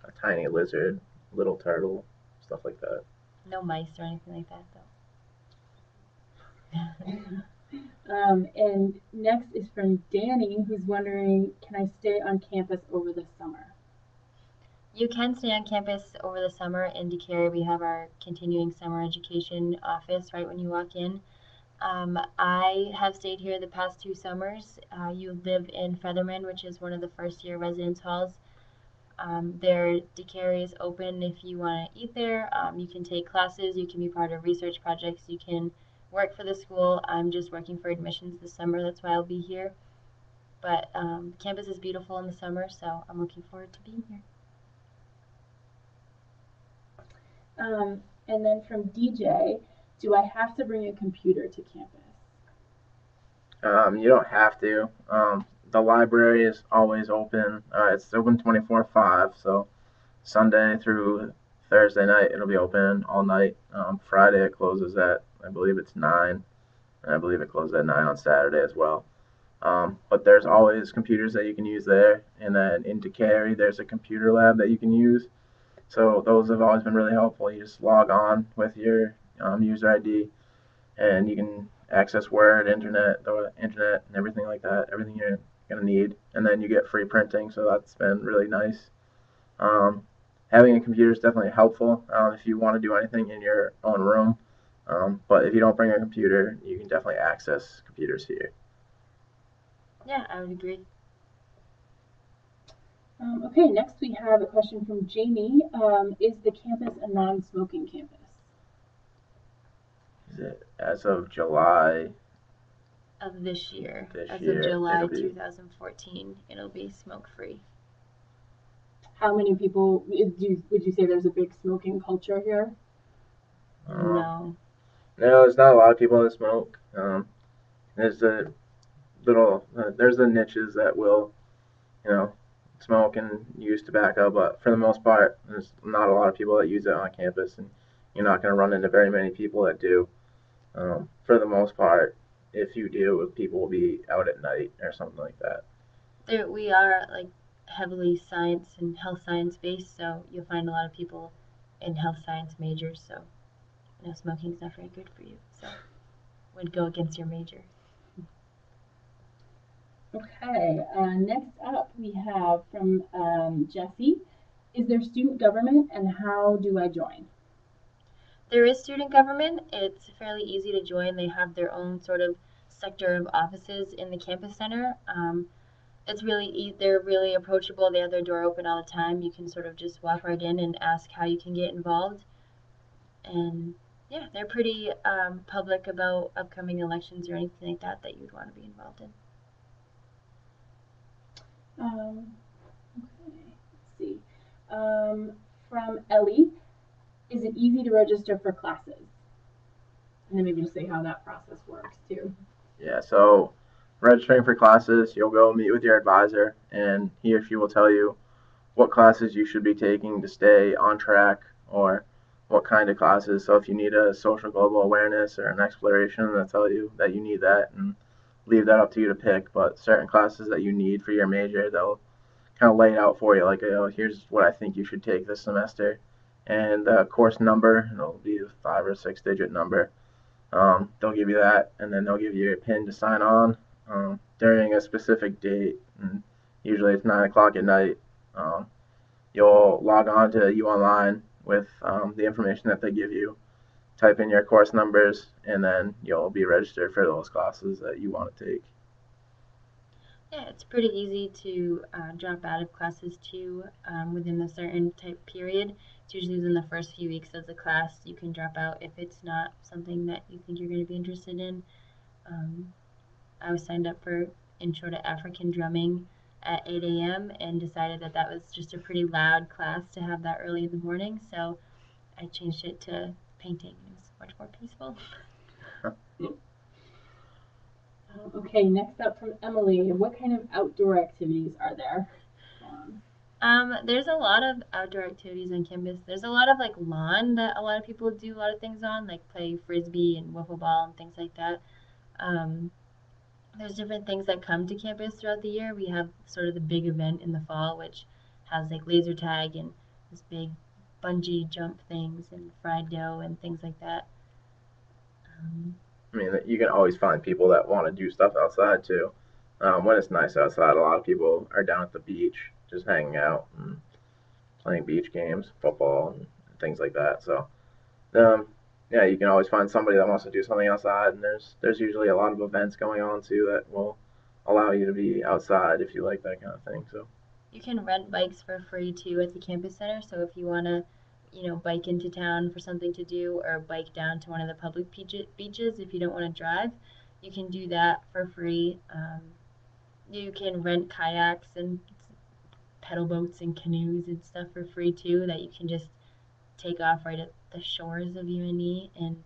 a tiny lizard, little turtle, stuff like that. No mice or anything like that, though. And next is from Danny, who's wondering, can I stay on campus over the summer? You can stay on campus over the summer. In DeCary, we have our continuing summer education office right when you walk in. I have stayed here the past 2 summers. You live in Featherman, which is one of the first-year residence halls. Their DeCary is open if you want to eat there. You can take classes. You can be part of research projects. You can work for the school. I'm just working for admissions this summer. That's why I'll be here. But campus is beautiful in the summer, so I'm looking forward to being here. And then from DJ, do I have to bring a computer to campus? You don't have to. The library is always open. It's open 24/5, so Sunday through Thursday night it'll be open all night. Friday it closes at, I believe it's 9, and I believe it closes at 9 on Saturday as well. But there's always computers that you can use there, and then in DeCary there's a computer lab that you can use. So those have always been really helpful. You just log on with your user ID, and you can access Word, internet, and everything like that. Everything gonna need, and then you get free printing, so that's been really nice. Um, Having a computer is definitely helpful if you want to do anything in your own room. But if you don't bring a computer, you can definitely access computers here. Yeah, I would agree. Okay, next we have a question from Jamie. Is the campus a non-smoking campus? Is it as of July Of this year, this as of year? July It'll be 2014, it'll be smoke-free. How many people would you say there's a big smoking culture here? No. No, there's not a lot of people that smoke. There's the there's the niches that will, you know, smoke and use tobacco, but for the most part, there's not a lot of people that use it on campus, and you're not going to run into very many people that do. For the most part, if you do, people will be out at night or something like that. We are like heavily science and health science based, so you'll find a lot of people in health science majors. So, smoking's not very good for you. So, would go against your major. Okay, next up we have from Jesse. Is there student government and how do I join? There is student government. It's fairly easy to join. They have their own sort of sector of offices in the campus center. They're really approachable. They have their door open all the time. You can sort of just walk right in and ask how you can get involved. And yeah, they're pretty public about upcoming elections or anything like that you'd want to be involved in. Okay, let's see. From Ellie, is it easy to register for classes? And then maybe just say how that process works too. Yeah, so registering for classes, you'll go meet with your advisor, and he or she will tell you what classes you should be taking to stay on track or what kind of classes. So if you need a social global awareness or an exploration, they'll tell you that you need that and leave that up to you to pick. But certain classes that you need for your major, they'll kind of lay it out for you, like, oh, here's what I think you should take this semester. And the course number, it'll be a 5 or 6 digit number. They'll give you that, and then they'll give you a pin to sign on during a specific date. And usually it's 9 o'clock at night. Um, you'll log on to U Online with the information that they give you, type in your course numbers, and then you'll be registered for those classes that you want to take. Yeah, it's pretty easy to drop out of classes too within a certain type period. It's usually within the first few weeks of the class you can drop out if it's not something that you think you're going to be interested in. I was signed up for Intro to African Drumming at 8 a.m. and decided that was just a pretty loud class to have that early in the morning, so I changed it to painting. It was much more peaceful. Okay, next up from Emily, what kind of outdoor activities are there? There's a lot of outdoor activities on campus. There's a lot of like lawn that a lot of people do a lot of things on, like play frisbee and wiffle ball and things like that. Um, there's different things that come to campus throughout the year. We have sort of the big event in the fall, which has like laser tag and this big bungee jump things and fried dough and things like that. I mean, you can always find people that want to do stuff outside too. When it's nice outside, a lot of people are down at the beach just hanging out and playing beach games, football, and things like that. So, um, yeah, you can always find somebody that wants to do something outside, and there's usually a lot of events going on too that will allow you to be outside if you like that kind of thing. So you can rent bikes for free too at the campus center. So if you want to, bike into town for something to do or bike down to one of the public beaches if you don't want to drive, you can do that for free. You can rent kayaks and pedal boats and canoes and stuff for free too that you can just take off right at the shores of UNE and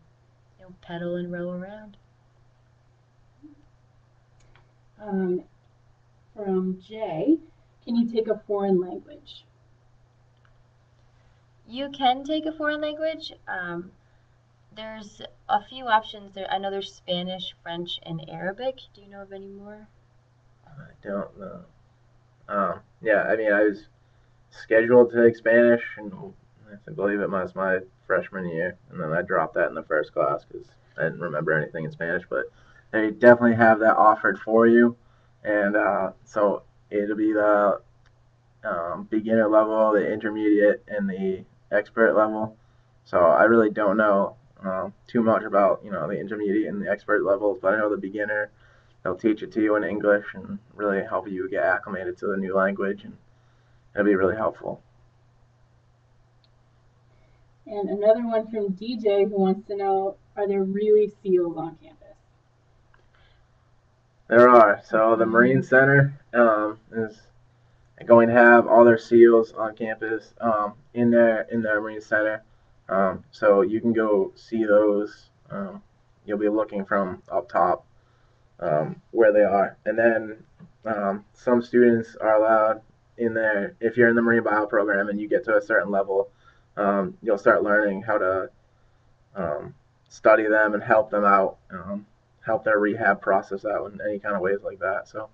pedal and row around. From Jay, can you take a foreign language? You can take a foreign language. There's a few options there. I know there's Spanish, French, and Arabic. Do you know of any more? I don't know. Yeah, I mean, I was scheduled to take Spanish, and I believe it was my freshman year, and then I dropped that in the first class because I didn't remember anything in Spanish. But they definitely have that offered for you. and so it'll be the beginner level, the intermediate, and the expert level. So I really don't know too much about the intermediate and the expert levels, but I know the beginner. They'll teach it to you in English and really help you get acclimated to the new language, and it'll be really helpful. And another one from DJ who wants to know, are there really seals on campus? There are. So the Marine Center is going to have all their SEALs on campus in their Marine Center. So you can go see those. You'll be looking from up top where they are, and then some students are allowed in there. If you're in the Marine Bio program and you get to a certain level, you'll start learning how to study them and help them out, help their rehab process out in any kind of ways like that. So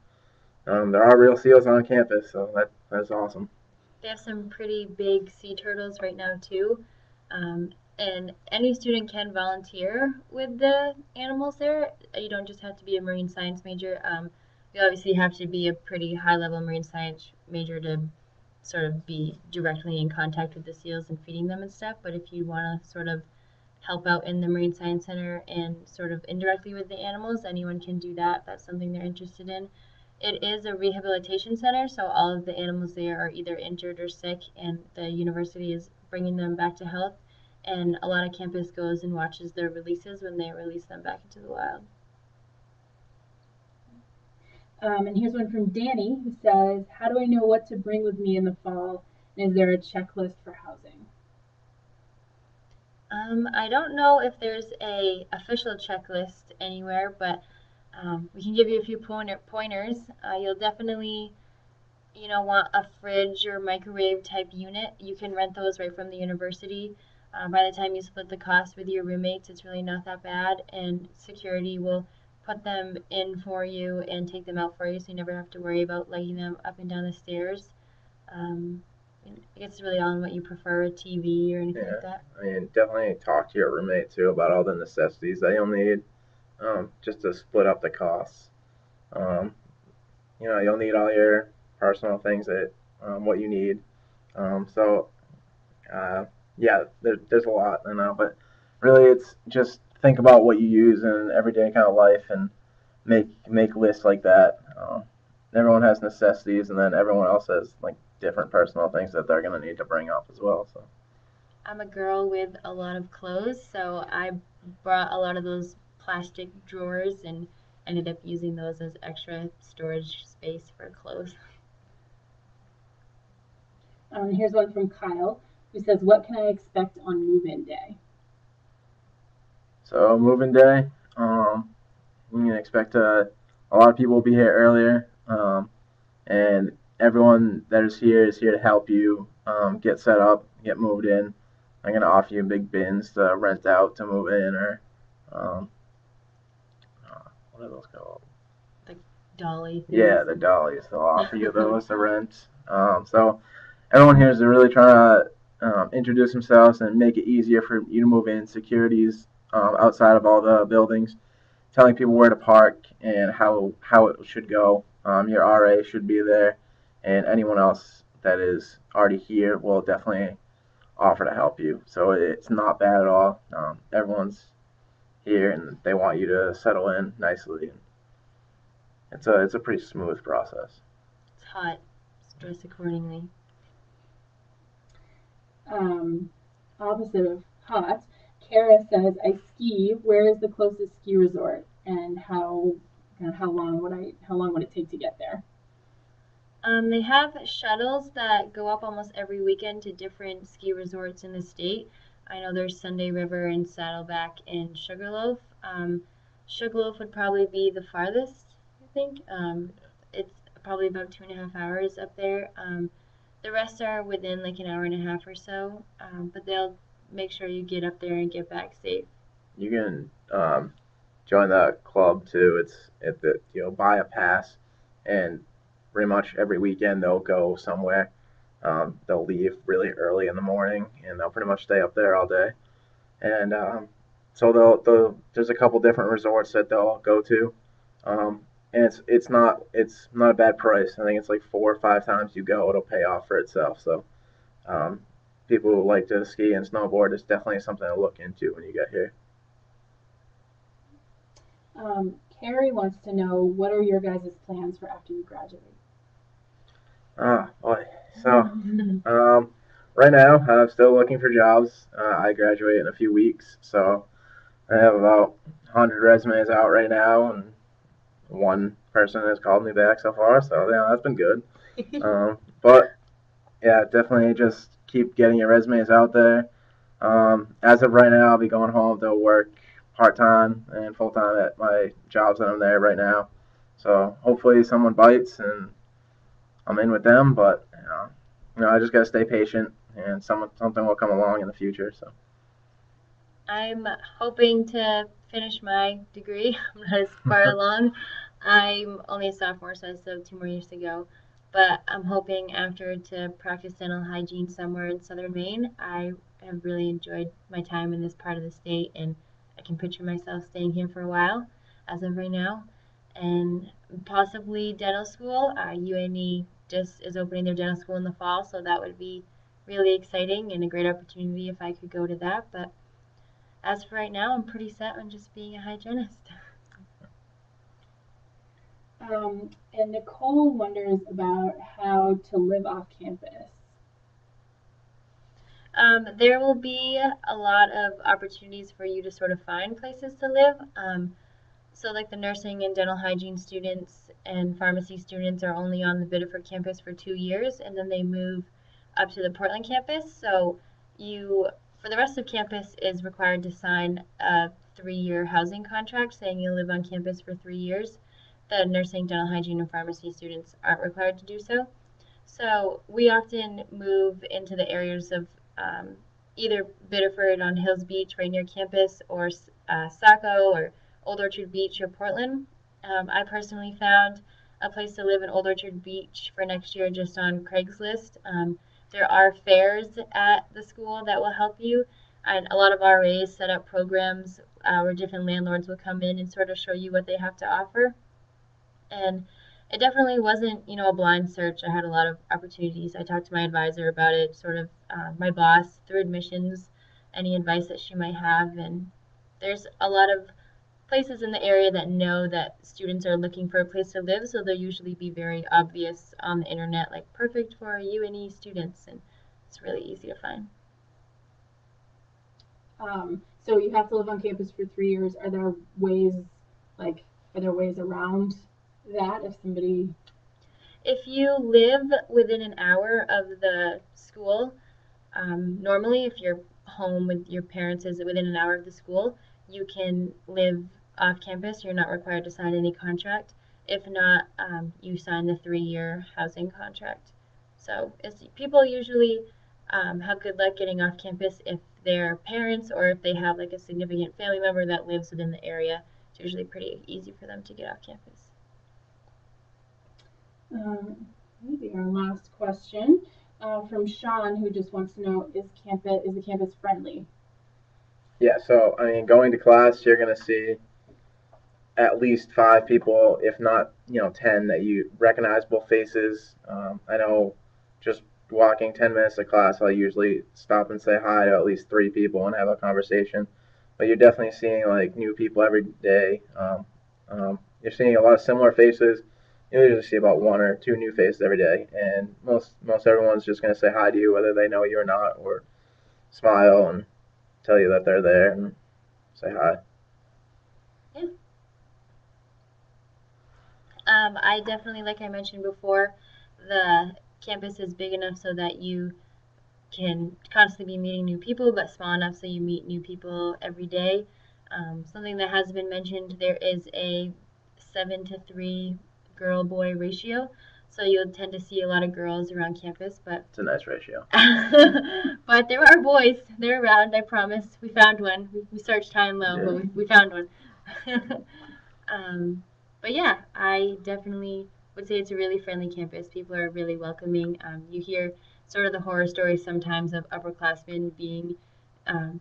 there are real seals on campus, so that's awesome. They have some pretty big sea turtles right now too. And any student can volunteer with the animals there. You don't just have to be a marine science major. You obviously have to be a pretty high level marine science major to sort of be directly in contact with the seals and feeding them and stuff. But if you want to sort of help out in the Marine Science Center and sort of indirectly with the animals, anyone can do that. That's something they're interested in. It is a rehabilitation center, so all of the animals there are either injured or sick, and the university is bringing them back to health. And a lot of campus goes and watches their releases when they release them back into the wild. And here's one from Danny who says, how do I know what to bring with me in the fall? And is there a checklist for housing? I don't know if there's a official checklist anywhere, but we can give you a few pointers. You'll definitely want a fridge or microwave type unit. You can rent those right from the university. By the time you split the cost with your roommates, it's really not that bad, and security will put them in for you and take them out for you, so you never have to worry about lugging them up and down the stairs. Um, I guess it's really on what you prefer, a TV or anything like that. I mean, definitely talk to your roommate too about all the necessities that you'll need, just to split up the costs. Um, you'll need all your personal things that what you need. So uh, yeah, there's a lot, but really it's just think about what you use in everyday kind of life and make lists like that. Everyone has necessities, and then everyone else has like different personal things that they're gonna need to bring up as well. So I'm a girl with a lot of clothes, so I brought a lot of those plastic drawers and ended up using those as extra storage space for clothes. Here's one from Kyle who says, what can I expect on move-in day? so moving day, you can expect a lot of people will be here earlier, and everyone that is here to help you get set up, get moved in. I'm gonna offer you big bins to rent out to move in, or um, what are those called? The dolly things. Yeah, the dollies. They'll offer you those to rent. So everyone here is really trying to introduce themselves and make it easier for you to move in. Securities outside of all the buildings, telling people where to park and how it should go. Your RA should be there, and anyone else that is already here will definitely offer to help you. So it's not bad at all. Everyone's here and they want you to settle in nicely. It's a pretty smooth process. It's hot. Dress accordingly. Opposite of hot, Kara says, I ski. Where is the closest ski resort, and how long would it take to get there? They have shuttles that go up almost every weekend to different ski resorts in the state. I know there's Sunday River and Saddleback and Sugarloaf. Sugarloaf would probably be the farthest, I think. It's probably about 2.5 hours up there. The rest are within like an hour and a half or so, but they'll make sure you get up there and get back safe. You can join the club too. Buy a pass, and pretty much every weekend they'll go somewhere. They'll leave really early in the morning, and they'll pretty much stay up there all day. And so there's a couple different resorts that they'll go to. and it's not a bad price. I think it's like 4 or 5 times you go, it'll pay off for itself. So um, people who like to ski and snowboard is definitely something to look into when you get here. Carrie wants to know, what are your guys' plans for after you graduate? Ah, boy. So um, right now I'm still looking for jobs. I graduate in a few weeks, so I have about 100 resumes out right now, and one person has called me back so far. So yeah, that's been good. But yeah, definitely just keep getting your resumes out there. As of right now, I'll be going home to work part time and full time at my jobs that I'm there right now. So hopefully someone bites and I'm in with them. But I just gotta stay patient and something will come along in the future. So I'm hoping to finish my degree. I'm not as far along. I'm only a sophomore, so I still have 2 more years to go. But I'm hoping after to practice dental hygiene somewhere in southern Maine. I have really enjoyed my time in this part of the state, and I can picture myself staying here for a while as of right now. And possibly dental school. UNE just is opening their dental school in the fall, so that would be really exciting and a great opportunity if I could go to that. But as for right now, I'm pretty set on just being a hygienist. And Nicole wonders about how to live off campus. There will be a lot of opportunities for you to sort of find places to live. So, like the nursing and dental hygiene students and pharmacy students are only on the Biddeford campus for 2 years, and then they move up to the Portland campus. So, you, for the rest of campus, is required to sign a 3-year housing contract saying you'll live on campus for 3 years. The nursing, dental hygiene, and pharmacy students aren't required to do so. So we often move into the areas of um, either Biddeford on Hills Beach right near campus or Saco or Old Orchard Beach or Portland. I personally found a place to live in Old Orchard Beach for next year just on Craigslist. There are fairs at the school that will help you, and a lot of RAs set up programs where different landlords will come in and sort of show you what they have to offer. And it definitely wasn't, a blind search. I had a lot of opportunities. I talked to my advisor about it, sort of my boss through admissions, any advice that she might have. And there's a lot of places in the area that know that students are looking for a place to live, so they'll usually be very obvious on the internet, like perfect for UNE students, and it's really easy to find. So you have to live on campus for 3 years. Like, are there ways around that if somebody? If you live within an hour of the school, normally, if you're home with your parents is within an hour of the school, you can live off campus. You're not required to sign any contract. If not, you sign the 3-year housing contract. So people usually have good luck getting off campus if they're parents or if they have like a significant family member that lives within the area. It's usually pretty easy for them to get off campus. Maybe our last question from Sean, who just wants to know: is the campus friendly? yeah, so I mean, going to class, you're gonna see at least 5 people, if not 10, that you recognizable faces. I know just walking 10 minutes to class, I'll usually stop and say hi to at least 3 people and have a conversation. But you're definitely seeing like new people every day. You're seeing a lot of similar faces. You usually see about 1 or 2 new faces every day, and most everyone's just gonna say hi to you whether they know you or not, or smile and tell you that they're there and say hi. Yeah. I definitely, like I mentioned before, the campus is big enough so that you can constantly be meeting new people, but small enough so you meet new people every day. Something that has been mentioned, there is a 7-to-3 girl boy ratio, so you'll tend to see a lot of girls around campus, but It's a nice ratio. but there are boys. They're around. I promise. We found one. We searched high and low, but we found one. um, but yeah, I definitely would say it's a really friendly campus. People are really welcoming. You hear sort of the horror stories sometimes of upperclassmen being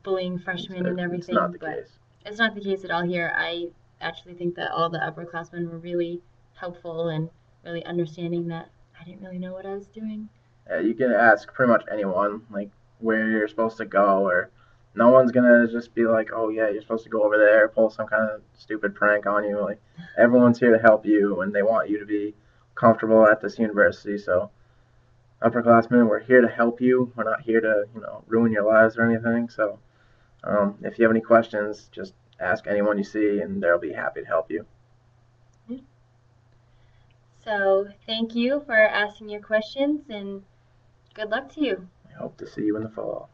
bullying freshmen and It's not everything, the but case. it's not the case at all here. I actually think that all the upperclassmen were really helpful and really understanding that I didn't really know what I was doing. You can ask pretty much anyone, like where you're supposed to go, or no one's gonna just be like, oh yeah, you're supposed to go over there, pull some kind of stupid prank on you. Like everyone's here to help you, and they want you to be comfortable at this university. So upperclassmen, we're here to help you. We're not here to ruin your lives or anything. So if you have any questions, just ask anyone you see, and they'll be happy to help you. So thank you for asking your questions and good luck to you. I hope to see you in the fall.